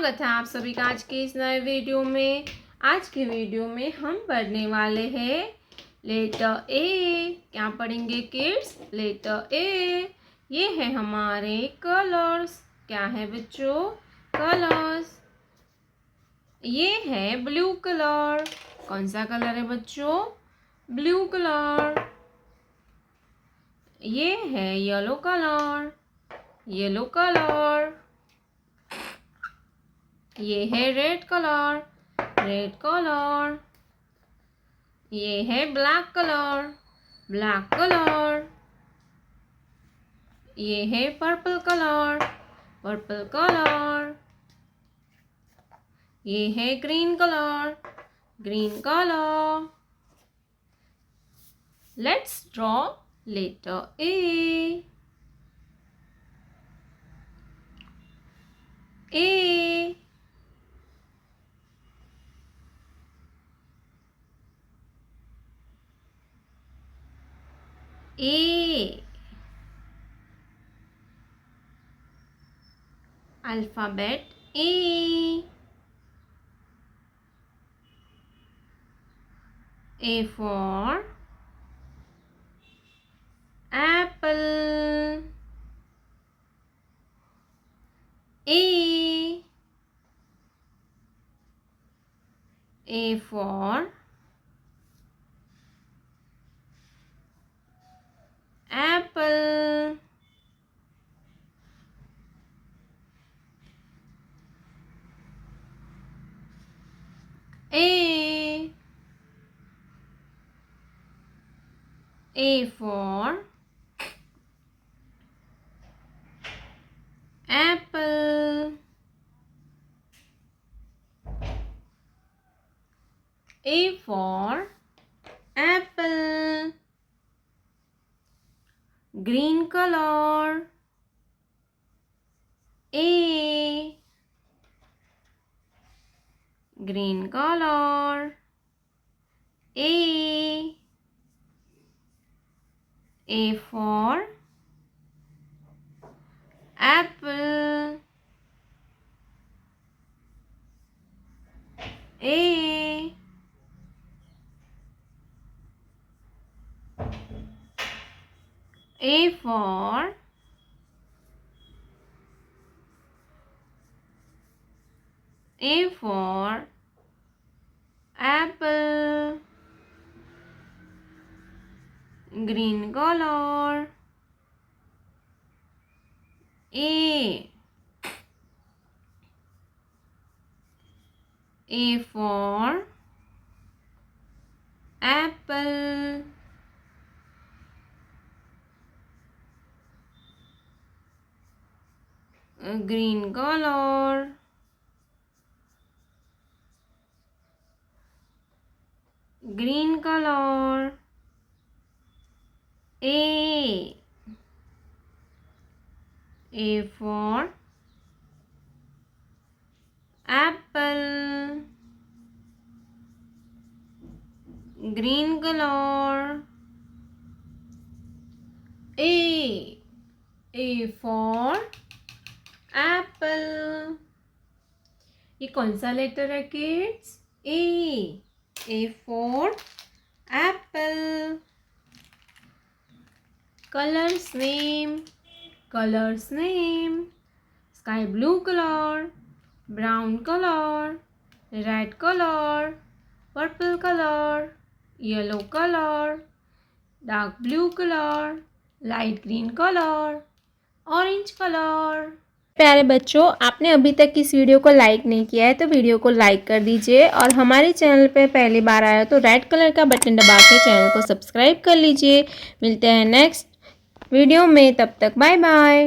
स्वागत है आप सभी का आज के इस नए वीडियो में। आज के वीडियो में हम पढ़ने वाले हैं लेटर ए। क्या पढ़ेंगे किड्स? लेटर ए। ये है हमारे कलर्स। क्या है बच्चों? कलर्स। ये है ब्लू कलर। कौन सा कलर है बच्चों? Blue colour. ये है येलो कलर। Yellow colour. ये है रेड कलर। Red colour. ये है ब्लैक कलर। Black colour. ये है पर्पल कलर। Purple colour. ये है green colour. Green colour. Let's draw letter A. A. A. Alphabet A. A for apple. A. A for apple. A. A for apple. A for apple. Green color. A. Green color. A. A for apple. A. A for apple. Green color. A. A for apple. Green color. Green color. A. A for apple. Green color. A. A for apple. ये कौन सा letter है kids? A. A for Apple. Colours name. Colours name. Sky blue colour. Brown colour. Red colour. Purple colour. Yellow colour. Dark blue colour. Light green colour. Orange colour. प्यारे बच्चों, आपने अभी तक इस वीडियो को लाइक नहीं किया है तो वीडियो को लाइक कर दीजिए और हमारे चैनल पे पहली बार आया तो रेड कलर का बटन दबा के चैनल को सब्सक्राइब कर लीजिए। मिलते हैं नेक्स्ट वीडियो में, तब तक बाय बाय।